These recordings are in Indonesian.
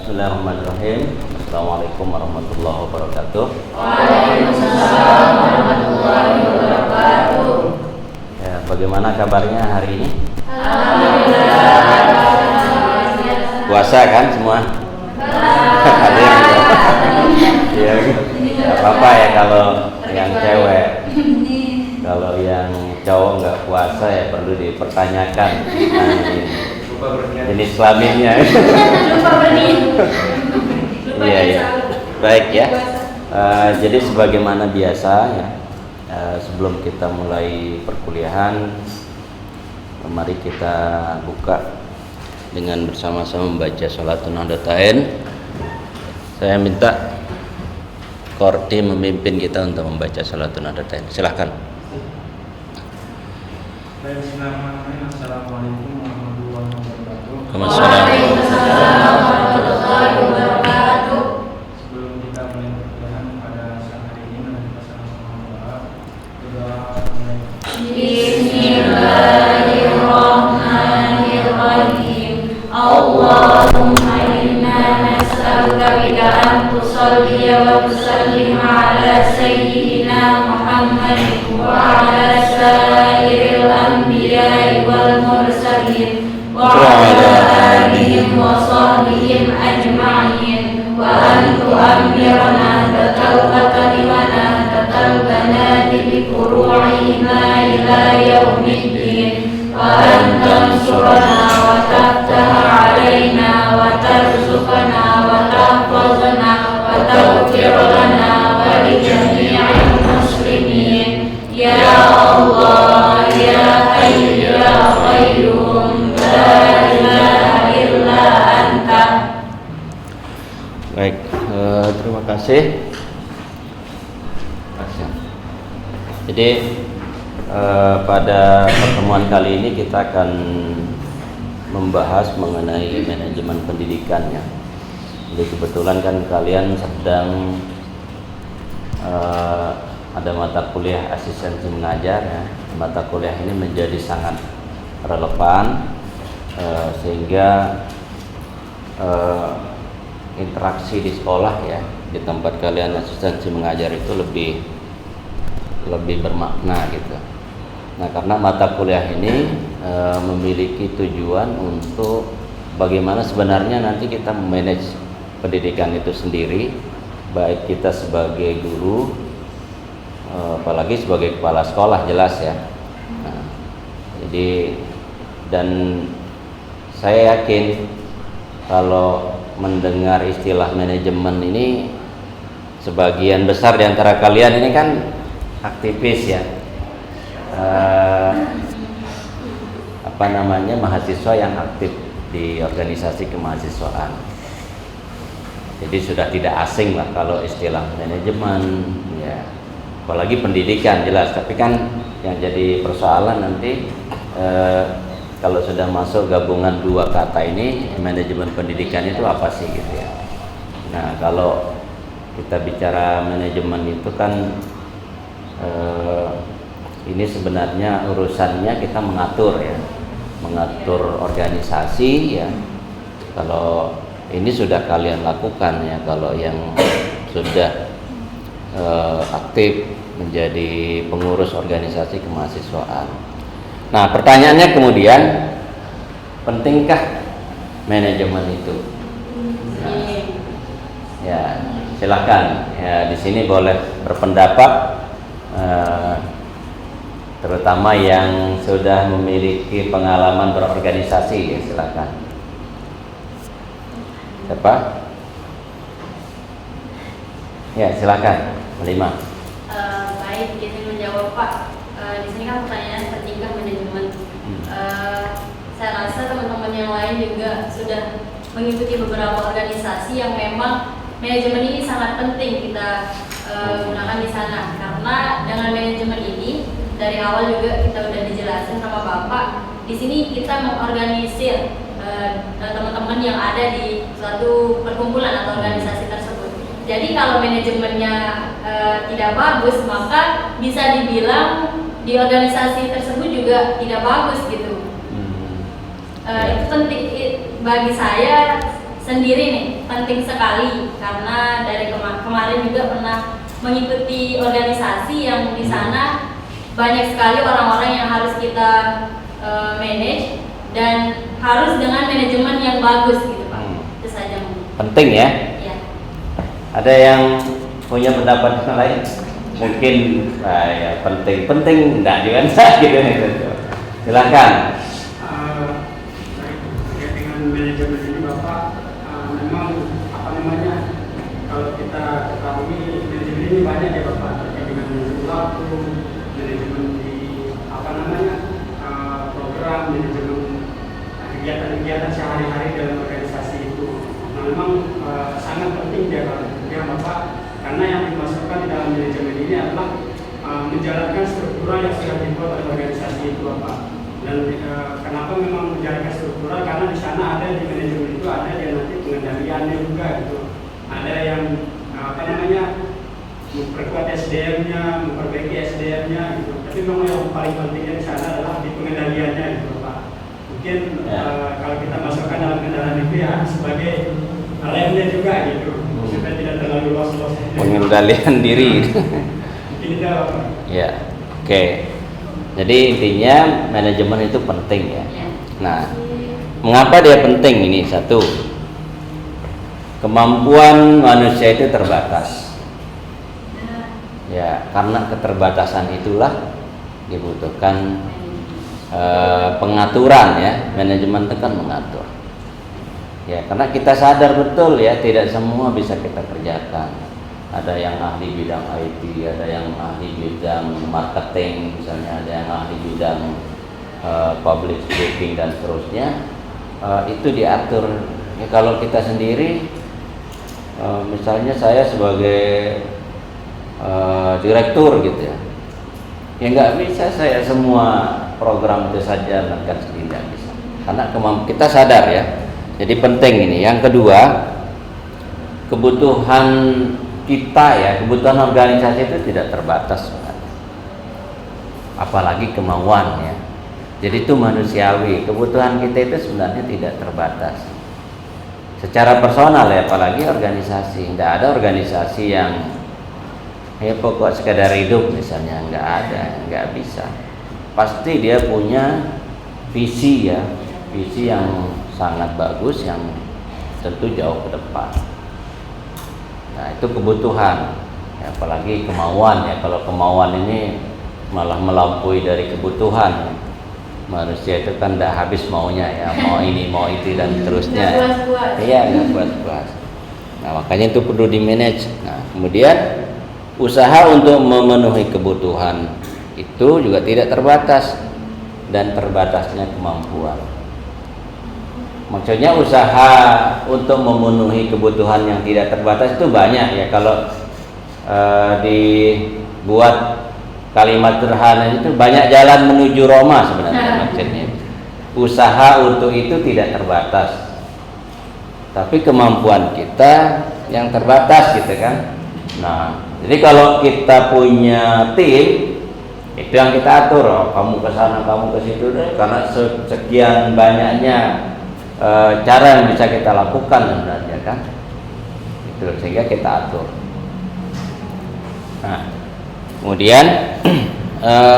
Bismillahirrahmanirrahim. Assalamualaikum warahmatullahi wabarakatuh. Waalaikumsalam warahmatullahi wabarakatuh. Ya, bagaimana kabarnya hari ini? Alhamdulillah. Puasa kan semua? Ada yang ya, nggak apa-apa ya kalau yang cewek. Kalau yang cowok nggak puasa ya perlu dipertanyakan jenis kelaminnya. Iya ya. Baik ya. Jadi sebagaimana biasa ya, sebelum kita mulai perkuliahan, mari kita buka dengan bersama-sama membaca Sholatul Nahdlatain. Saya minta Korti memimpin kita untuk membaca Sholatul Nahdlatain. Silahkan. Bismillahirrahmanirrahim. Assalamualaikum warahmatullahi wabarakatuh. Waalaikumsalam warahmatullahi wabarakatuh. Sebelum kita mulai perkuliahan pada siang hari ini, mari kita sama-sama berdoa. Bismillahirrahmanirrahim. Allahumma inna nas'aluka bika an tusalli wa tusallim ala sayyidina Muhammad wa ala sairil anbiya'i wal mursalin wa ala alihim wa sahbihim ajma'in wa an tu'amirana tatawbata limana tatalbana bi furu'ihima ila yaumiddin wa an tansurana wa taftaha alaina wa tarzuqana wa tahfazna wa taghfir lana wa li jami'il muslimin ya Allah ya Hayy ya Qayyum la ilaha illa anta. Baik, terima kasih. Jadi pada pertemuan kali ini kita akan membahas mengenai manajemen pendidikannya. Jadi kebetulan kan kalian sedang ada mata kuliah asistensi mengajar ya. Mata kuliah ini menjadi sangat relevan sehingga interaksi di sekolah ya, di tempat kalian asistensi mengajar itu lebih bermakna gitu. Nah, karena mata kuliah ini memiliki tujuan untuk bagaimana sebenarnya nanti kita memanage pendidikan itu sendiri, baik kita sebagai guru, apalagi sebagai kepala sekolah jelas ya. Nah, jadi dan saya yakin kalau mendengar istilah manajemen ini, sebagian besar di antara kalian ini kan aktivis ya, mahasiswa yang aktif di organisasi kemahasiswaan. Jadi sudah tidak asing lah kalau istilah manajemen ya, apalagi pendidikan jelas. Tapi kan yang jadi persoalan nanti kalau sudah masuk gabungan dua kata ini, manajemen pendidikan itu apa sih gitu ya. Nah, kalau kita bicara manajemen itu kan ini sebenarnya urusannya kita mengatur ya, mengatur organisasi ya. Kalau ini sudah kalian lakukan ya, kalau yang sudah aktif menjadi pengurus organisasi kemahasiswaan. Nah, pertanyaannya kemudian, pentingkah manajemen itu? Nah, ya, silakan ya, di sini boleh berpendapat, terutama yang sudah memiliki pengalaman berorganisasi ya, silakan. Siapa? Ya, silakan, Melima. Baik, izin menjawab Pak. Di sini kan pertanyaannya pentingkah manajemen. Saya rasa teman-teman yang lain juga sudah mengikuti beberapa organisasi yang memang manajemen ini sangat penting kita gunakan di sana, karena dengan manajemen ini dari awal juga kita udah dijelasin sama Bapak. Di sini kita mengorganisir teman-teman yang ada di suatu perkumpulan atau organisasi tersebut. Jadi kalau manajemennya tidak bagus, maka bisa dibilang di organisasi tersebut juga tidak bagus gitu. Itu penting bagi saya sendiri nih penting sekali karena dari kemarin juga pernah mengikuti organisasi yang di sana banyak sekali orang-orang yang harus kita manage dan harus dengan manajemen yang bagus gitu Pak. Itu saja mungkin. Penting ya. Ya. Ada yang punya pendapat yang lain? Mungkin ya penting enggak juga gitu. Silakan. Terkait dengan manajemen ini Bapak, memang apa namanya, kalau kita ketahui manajemen ini banyak ya Bapak, terkait dengan manajemen waktu, manajemen di apa namanya program, manajemen kegiatan-kegiatan sehari-hari dalam organisasi itu. Nah, memang sangat penting ya Bapak, karena yang dimasukkan di dalam manajemen ini adalah menjalankan struktural yang sudah dibuat oleh organisasi itu Bapak. Dan kenapa memang menjalankan struktural? Karena di sana ada di manajemen itu ada yang nanti pengendaliannya juga gitu. Ada yang apa namanya memperkuat SDM-nya, memperbaiki SDM-nya gitu. Tapi memang yang paling pentingnya di sana adalah di pengendaliannya gitu Pak. Mungkin kalau kita masukkan dalam kendaraan itu ya sebagai remnya juga gitu, supaya tidak terlalu los-los. Pengendalian diri. Mungkin itu Pak. Ya, oke. Jadi intinya manajemen itu penting ya. Nah, mengapa dia penting ini? Satu, kemampuan manusia itu terbatas. Ya, karena keterbatasan itulah dibutuhkan pengaturan ya. Manajemen itu kan mengatur. Ya, karena kita sadar betul ya, tidak semua bisa kita kerjakan. Ada yang ahli bidang IT, ada yang ahli bidang marketing, misalnya ada yang ahli bidang public speaking dan seterusnya. Itu diatur. Ya, kalau kita sendiri, misalnya saya sebagai direktur gitu ya nggak bisa saya semua program itu saja jalankan sendiri, nggak bisa. Karena kita sadar ya. Jadi penting ini. Yang kedua, kebutuhan kita ya, kebutuhan organisasi itu tidak terbatas sebenarnya. Apalagi kemauan ya. Jadi itu manusiawi. Kebutuhan kita itu sebenarnya tidak terbatas. Secara personal ya, apalagi organisasi. Tidak ada organisasi yang ya pokok sekadar hidup misalnya, nggak ada, nggak bisa. Pasti dia punya visi ya, visi yang sangat bagus yang tentu jauh ke depan. Nah, itu kebutuhan, ya, apalagi kemauan ya. Kalau kemauan ini malah melampaui dari kebutuhan. Manusia itu kan tidak habis maunya ya, mau ini, mau itu dan seterusnya. Iya, nggak puas-puas. Nah, makanya itu perlu di manage. Nah, kemudian usaha untuk memenuhi kebutuhan itu juga tidak terbatas dan terbatasnya kemampuan. Maksudnya usaha untuk memenuhi kebutuhan yang tidak terbatas itu banyak ya. Kalau dibuat kalimat sederhana itu banyak jalan menuju Roma sebenarnya maksudnya. Usaha untuk itu tidak terbatas. Tapi kemampuan kita yang terbatas gitu kan. Nah, jadi kalau kita punya tim itu yang kita atur, kamu ke sana, kamu ke situ deh, karena sekian banyaknya cara yang bisa kita lakukan sebenarnya kan, itu sehingga kita atur. Nah, kemudian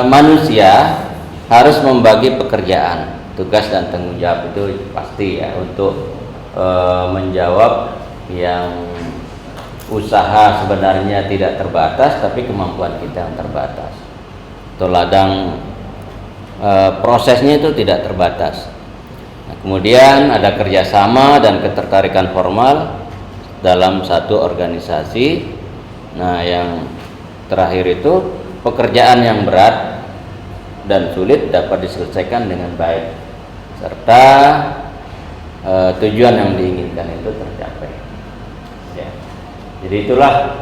manusia harus membagi pekerjaan, tugas dan tanggung jawab itu pasti ya, untuk menjawab yang usaha sebenarnya tidak terbatas, tapi kemampuan kita yang terbatas. Atau ladang prosesnya itu tidak terbatas. Nah, kemudian ada kerjasama dan ketertarikan formal dalam satu organisasi. Nah, yang terakhir itu pekerjaan yang berat dan sulit dapat diselesaikan dengan baik, serta tujuan yang diinginkan itu tercapai. Ya. Jadi itulah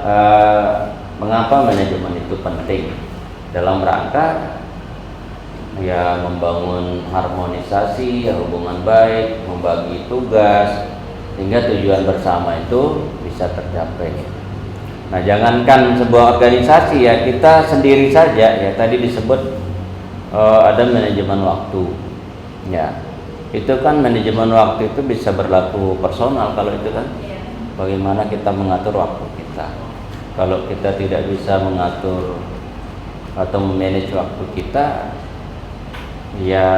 mengapa manajemen itu penting dalam rangka ya membangun harmonisasi, ya, hubungan baik, membagi tugas sehingga tujuan bersama itu bisa tercapai. Nah, jangankan sebuah organisasi ya, kita sendiri saja ya, tadi disebut ada manajemen waktu. Ya. itu kan manajemen waktu itu bisa berlaku personal kalau itu kan. Iya. Bagaimana kita mengatur waktu kita. Kalau kita tidak bisa mengatur atau memanage waktu kita, ya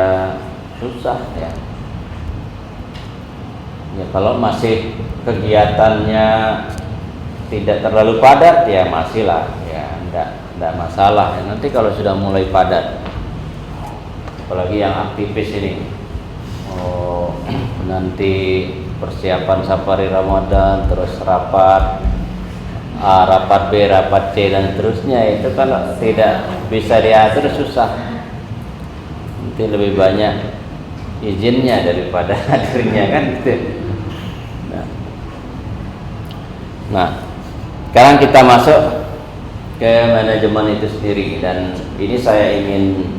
susah ya. Ya kalau masih kegiatannya tidak terlalu padat ya masih lah ya, enggak masalah ya. Nanti kalau sudah mulai padat, apalagi yang aktivis ini, nanti persiapan safari Ramadan, terus rapat A, rapat B, rapat C dan seterusnya, itu kalau tidak bisa diatur susah. Nanti lebih banyak izinnya daripada hadirnya kan gitu. Nah, sekarang kita masuk ke manajemen itu sendiri, dan ini saya ingin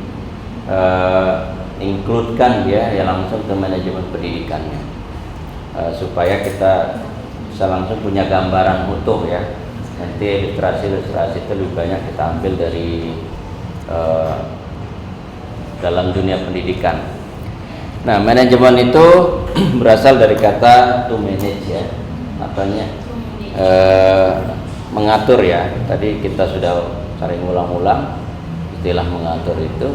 include-kan ya langsung ke manajemen pendidikannya, supaya kita bisa langsung punya gambaran utuh ya. Nanti ilustrasi-ilustrasi itu lebih banyak kita ambil dari dalam dunia pendidikan. Nah, manajemen itu berasal dari kata to manage ya, artinya mengatur ya. Tadi kita sudah sering ulang-ulang istilah mengatur itu.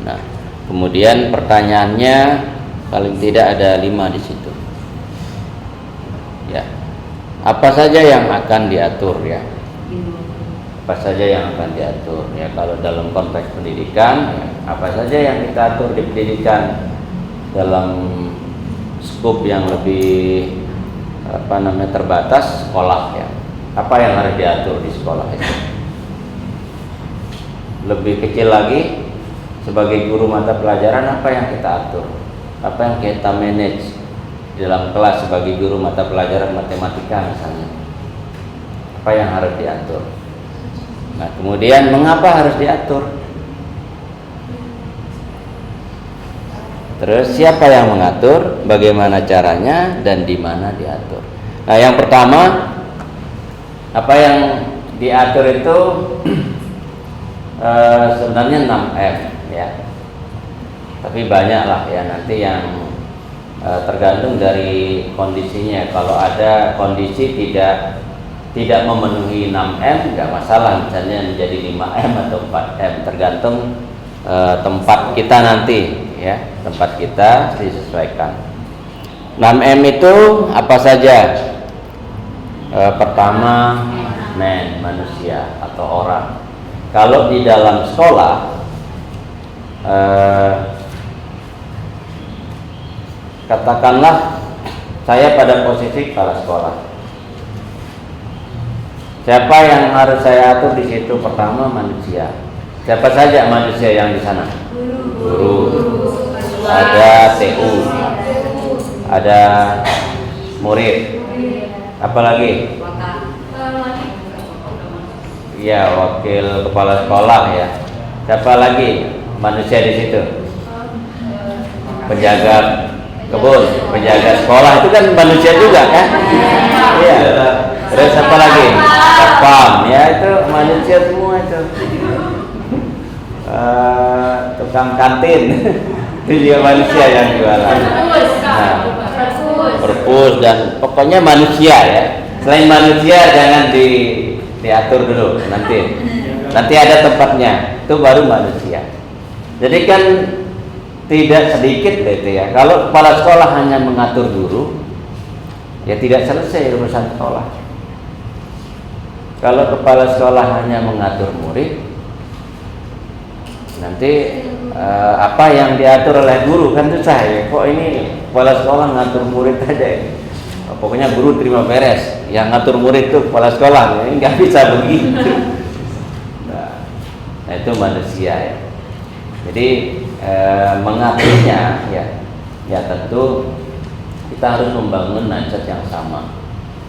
Nah, kemudian pertanyaannya paling tidak ada 5 di situ. Ya, apa saja yang akan diatur ya? Apa saja yang akan diatur ya? Kalau dalam konteks pendidikan, ya, apa saja yang kita atur di pendidikan dalam skop yang lebih terbatas sekolah ya. Apa yang harus diatur di sekolah itu? Lebih kecil lagi, sebagai guru mata pelajaran apa yang kita atur? Apa yang kita manage dalam kelas sebagai guru mata pelajaran matematika misalnya? Apa yang harus diatur? Nah, kemudian mengapa harus diatur? Terus siapa yang mengatur? Bagaimana caranya dan di mana diatur? Nah, yang pertama, apa yang diatur itu sebenarnya 6M ya. Tapi banyaklah ya nanti yang tergantung dari kondisinya. Kalau ada kondisi tidak memenuhi 6M nggak masalah, misalnya menjadi 5M atau 4M, tergantung tempat kita nanti ya, tempat kita disesuaikan. 6M itu apa saja? Pertama, manusia atau orang. Kalau di dalam sekolah, katakanlah saya pada posisi kepala sekolah. Siapa yang harus saya atur di situ? Pertama, manusia. Siapa saja manusia yang di sana? Guru. Ada TU. Ada murid. Apalagi? Ya, wakil kepala sekolah ya. Siapa lagi manusia di situ? Penjaga kebun, penjaga sekolah itu kan manusia juga kan? Iya. Terus apa lagi? Satpam ya, itu manusia semua itu. Tukang kantin itu juga manusia yang jualan. Nah, perpus dan pokoknya manusia ya. Selain manusia jangan diatur dulu, nanti ada tempatnya, itu baru manusia. Jadi kan tidak sedikit itu ya, kalau kepala sekolah hanya mengatur guru ya tidak selesai urusan sekolah. Kalau kepala sekolah hanya mengatur murid, nanti apa yang diatur oleh guru kan susah ya. Kok ini kepala sekolah ngatur murid aja ya? Pokoknya guru terima beres, yang ngatur murid itu kepala sekolah, ini nggak bisa begitu. Nah, itu manusia ya. Jadi mengaturnya ya tentu kita harus membangun mindset yang sama,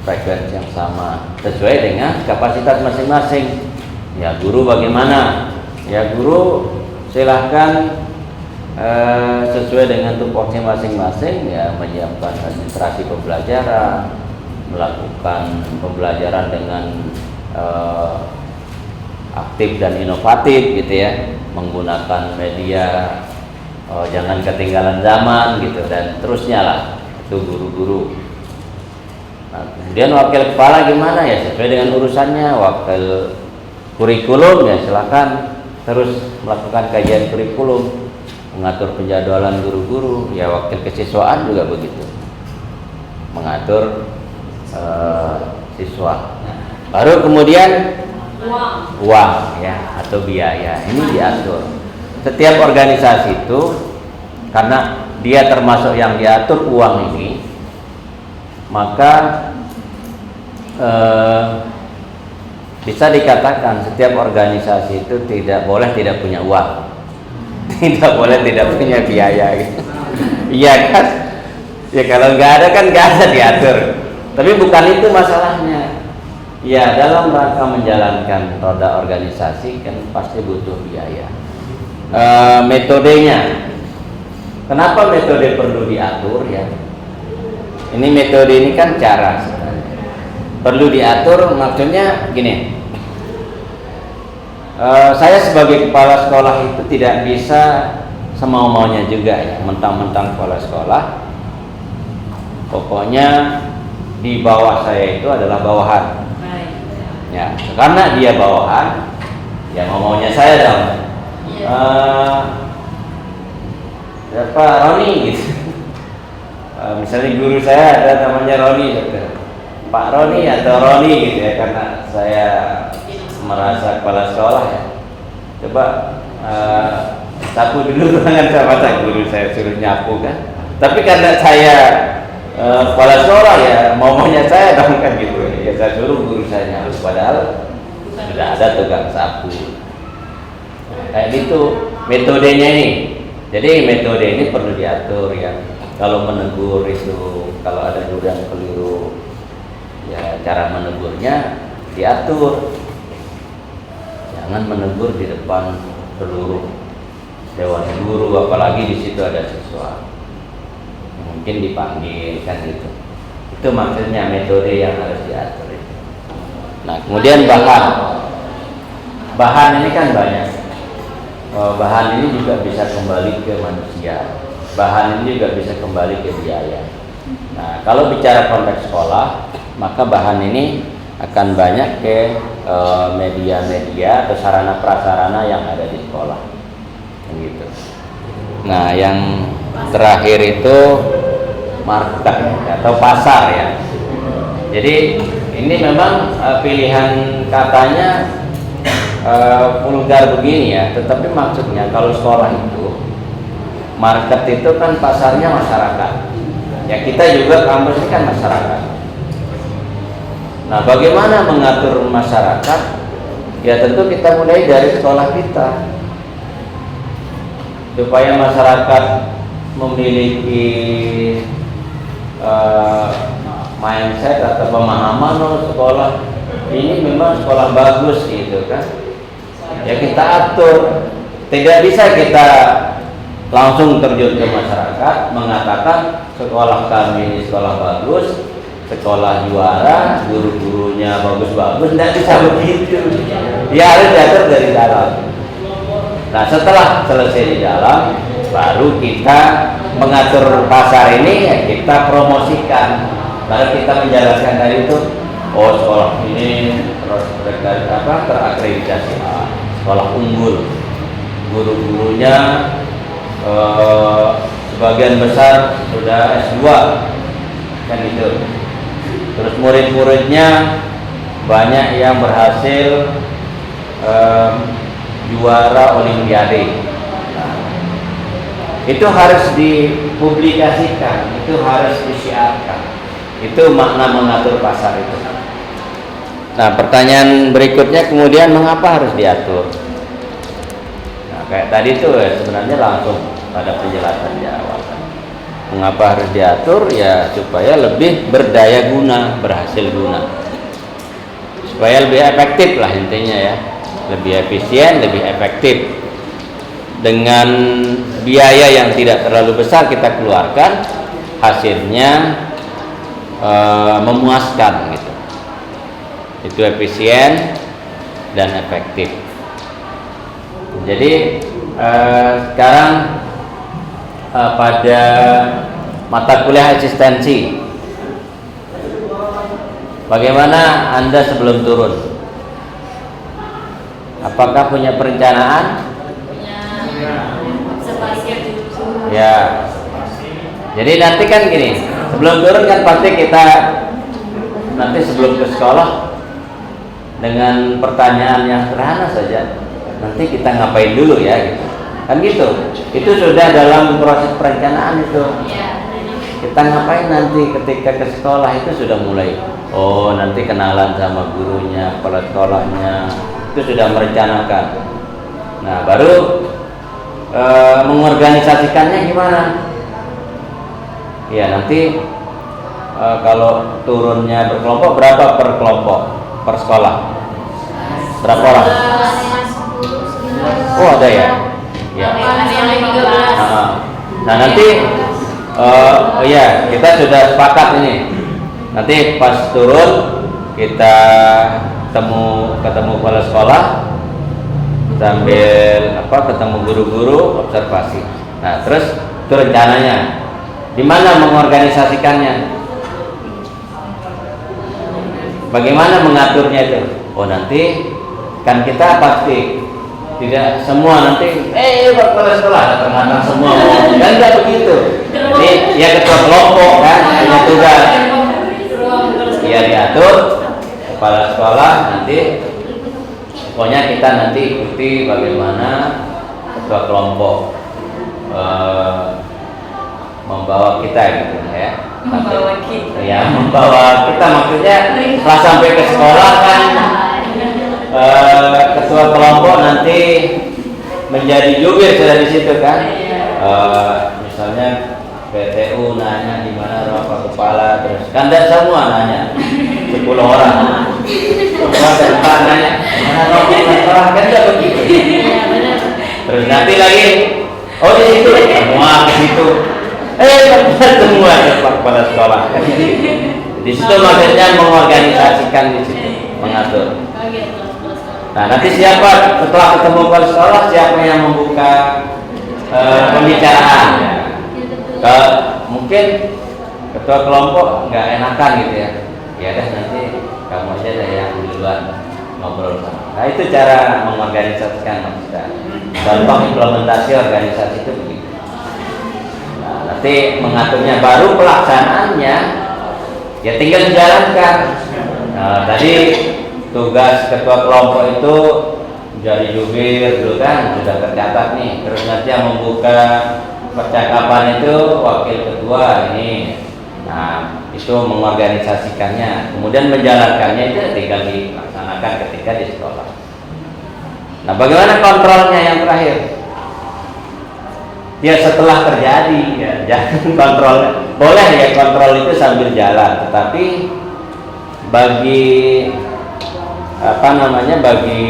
frekuensi yang sama, sesuai dengan kapasitas masing-masing. Ya, guru bagaimana? Ya, guru silahkan sesuai dengan tupoksi masing-masing ya, menyiapkan administrasi pembelajaran, melakukan pembelajaran dengan aktif dan inovatif gitu ya, menggunakan media oh jangan ketinggalan zaman gitu, dan terusnya lah itu guru-guru. Nah, kemudian wakil kepala gimana ya, sesuai dengan urusannya. Wakil kurikulum ya silakan terus melakukan kajian kurikulum, mengatur penjadwalan guru-guru. Ya wakil kesiswaan juga begitu, mengatur siswa. Baru kemudian uang ya atau biaya ini diatur. Setiap organisasi itu karena dia termasuk yang diatur uang ini, maka bisa dikatakan setiap organisasi itu tidak boleh tidak punya uang, tidak boleh tidak punya biaya gitu. Iya kan? Ya kalau nggak ada kan nggak ada diatur. Tapi bukan itu masalahnya. Ya dalam rangka menjalankan roda organisasi kan pasti butuh biaya. Metodenya, kenapa metode perlu diatur ya? Ini metode ini kan cara sebenarnya. Perlu diatur maksudnya gini. Saya sebagai kepala sekolah itu tidak bisa semau-maunya juga ya, mentang-mentang kepala sekolah. Pokoknya di bawah saya itu adalah bawahan. Ya, karena dia bawahan, ya mau-maunya saya dong. Siapa Roni gitu. Misalnya guru saya ada namanya Roni gitu. Pak Roni atau Roni gitu ya, karena saya merasa kepala sekolah ya. Coba sapu dulu tangan sama guru saya suruh nyapu kan. Tapi karena saya kepala sekolah ya maunya saya dong kan gitu ya, saya suruh guru saya nyapu padahal sudah ada tukang sapu. Kayak gitu metodenya ini. Jadi metode ini perlu diatur ya. Kalau menegur itu, kalau ada guru yang keliru ya cara menegurnya diatur. Jangan menegur di depan seluruh dewan guru, apalagi di situ ada siswa. Mungkin dipanggil kan gitu. Itu maksudnya metode yang harus diatur itu. Nah, kemudian bahan ini kan banyak. Bahan ini juga bisa kembali ke manusia. Bahan ini juga bisa kembali ke biaya. Nah, kalau bicara konteks sekolah, maka bahan ini akan banyak ke media-media atau sarana prasarana yang ada di sekolah. Gitu. Nah, yang terakhir itu market atau pasar ya. Jadi ini memang pilihan katanya vulgar begini ya, tetapi maksudnya kalau sekolah itu market itu kan pasarnya masyarakat. Ya kita juga kampus ini kan masyarakat. Nah, bagaimana mengatur masyarakat? Ya tentu kita mulai dari sekolah kita. Supaya masyarakat memiliki mindset atau pemahaman sekolah ini memang sekolah bagus gitu kan. Ya kita atur. Tidak bisa kita langsung terjun ke masyarakat mengatakan sekolah kami ini sekolah bagus, sekolah juara, guru-gurunya bagus-bagus. Tidak bisa begitu. Ya harus diatur dari dalam. Nah, setelah selesai di dalam, baru kita mengatur pasar ini, ya kita promosikan. Lalu kita menjalankan dari itu, oh sekolah ini terakreditasi A, sekolah unggul, guru-gurunya sebagian besar sudah S2, kan gitu. Terus murid-muridnya banyak yang berhasil juara olimpiade. Nah, itu harus dipublikasikan, itu harus disiarkan. Itu makna mengatur pasar itu. Nah, pertanyaan berikutnya kemudian mengapa harus diatur? Nah, kayak tadi itu ya, sebenarnya langsung pada penjelasan di awal. Mengapa harus diatur? Ya supaya lebih berdaya guna, berhasil guna. Supaya lebih efektif lah intinya ya. Lebih efisien, lebih efektif. Dengan biaya yang tidak terlalu besar kita keluarkan, hasilnya memuaskan gitu. Itu efisien dan efektif. Jadi sekarang pada mata kuliah eksistensi. Bagaimana Anda sebelum turun? Apakah punya perencanaan? Ya. Jadi nanti kan gini, sebelum turun kan pasti kita nanti sebelum ke sekolah dengan pertanyaan yang sederhana saja. Nanti kita ngapain dulu ya gitu. Kan gitu. Itu sudah dalam proses perencanaan itu. Kita ngapain nanti ketika ke sekolah itu sudah mulai. Oh, nanti kenalan sama gurunya, kepala sekolahnya. Itu sudah merencanakan. Nah, baru mengorganisasikannya gimana? Ya, nanti kalau turunnya berkelompok, berapa per kelompok per sekolah? Berapa orang? Oh, ada ya? Ya. Nah, nanti oh ya, kita sudah sepakat ini. Nanti pas turun kita ketemu kepala sekolah sambil ketemu guru-guru, observasi. Nah, terus itu rencananya. Di mana mengorganisasikannya? Bagaimana mengaturnya itu? Oh, nanti kan kita pasti tidak semua nanti kepala sekolah datang semua kan tidak begitu. Jadi ya ketua kelompok kan punya tugas. Ya diatur kepala sekolah nanti. Pokoknya kita nanti ikuti bagaimana ketua kelompok membawa kita gitu ya. Membawa kita maksudnya setelah sampai ke sekolah kan ketua kelompok nanti menjadi jubir sudah di situ kan. Misalnya PTU nanya di mana ruang kepala, terus kan dan semua nanya 10 orang. Semua nanya mana ruang kepala kan tidak begitu. Terus nanti lagi di situ semua ke situ. Semua kepala sekolah. Di situ maksudnya mengorganisasikan di situ, mengatur. Nah, nanti siapa setelah ketemu kepala sekolah siapa yang membuka pembicaraan? Mungkin ketua kelompok nggak enakan gitu ya. Ya dah nanti kamu aja deh yang duluan ngobrol sama. Nah, itu cara mengorganisasikan maksudnya. Contoh implementasi organisasi itu begitu. Nah, nanti mengaturnya, baru pelaksanaannya ya tinggal dijalankan. Nah, tadi tugas ketua kelompok itu jadi jubir dulu kan sudah tercatat nih. Terus nanti yang membuka percakapan itu wakil ketua ini. Nah, itu mengorganisasikannya, kemudian menjalankannya itu tinggal dilaksanakan ketika di sekolah. Nah, bagaimana kontrolnya yang terakhir? Ya setelah terjadi ya, jangan kontrol. Boleh ya kontrol itu sambil jalan, tetapi bagi bagi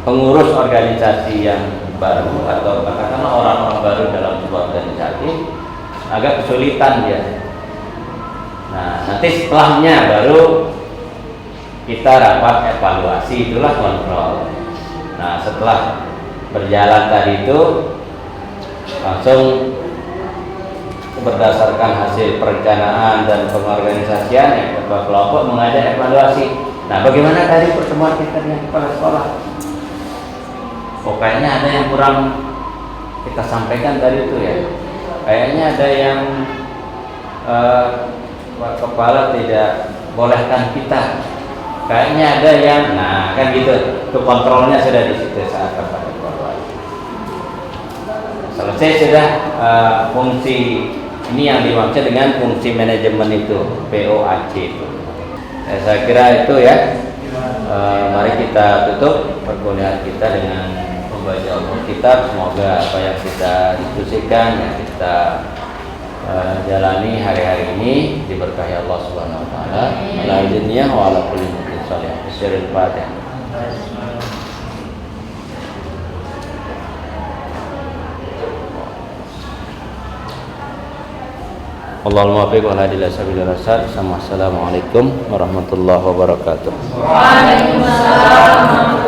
pengurus organisasi yang baru atau katakanlah orang-orang baru dalam sebuah organisasi agak kesulitan dia. Nah, nanti setelahnya baru kita rapat evaluasi, itulah kontrol. Nah, setelah berjalan tadi itu langsung berdasarkan hasil perencanaan dan pengorganisasian ya ketua kelompok mengajak evaluasi. Nah, bagaimana tadi pertemuan kita dengan kepala sekolah? Kayaknya ada yang kurang kita sampaikan tadi itu ya. Kayaknya ada yang kepala tidak bolehkan kita. Kayaknya ada yang, nah kan gitu. Itu kontrolnya sudah di situ saat tempat evaluasi. Selesai sudah fungsi ini yang dimaksud dengan fungsi manajemen itu POAC itu. Saya kira itu ya. Mari kita tutup perkuliahan kita dengan membaca Alkitab. Semoga apa yang kita diskusikan, yang kita jalani hari-hari ini diberkahi Allah Subhanahu wa taala. Ala idznillah wa ala kulli mutin shalih. Bismillahirrahmanirrahim. Fatihah. Allahumma barik wa hadi ila sabilir rasyad. Assalamualaikum warahmatullahi wabarakatuh. Waalaikumsalam.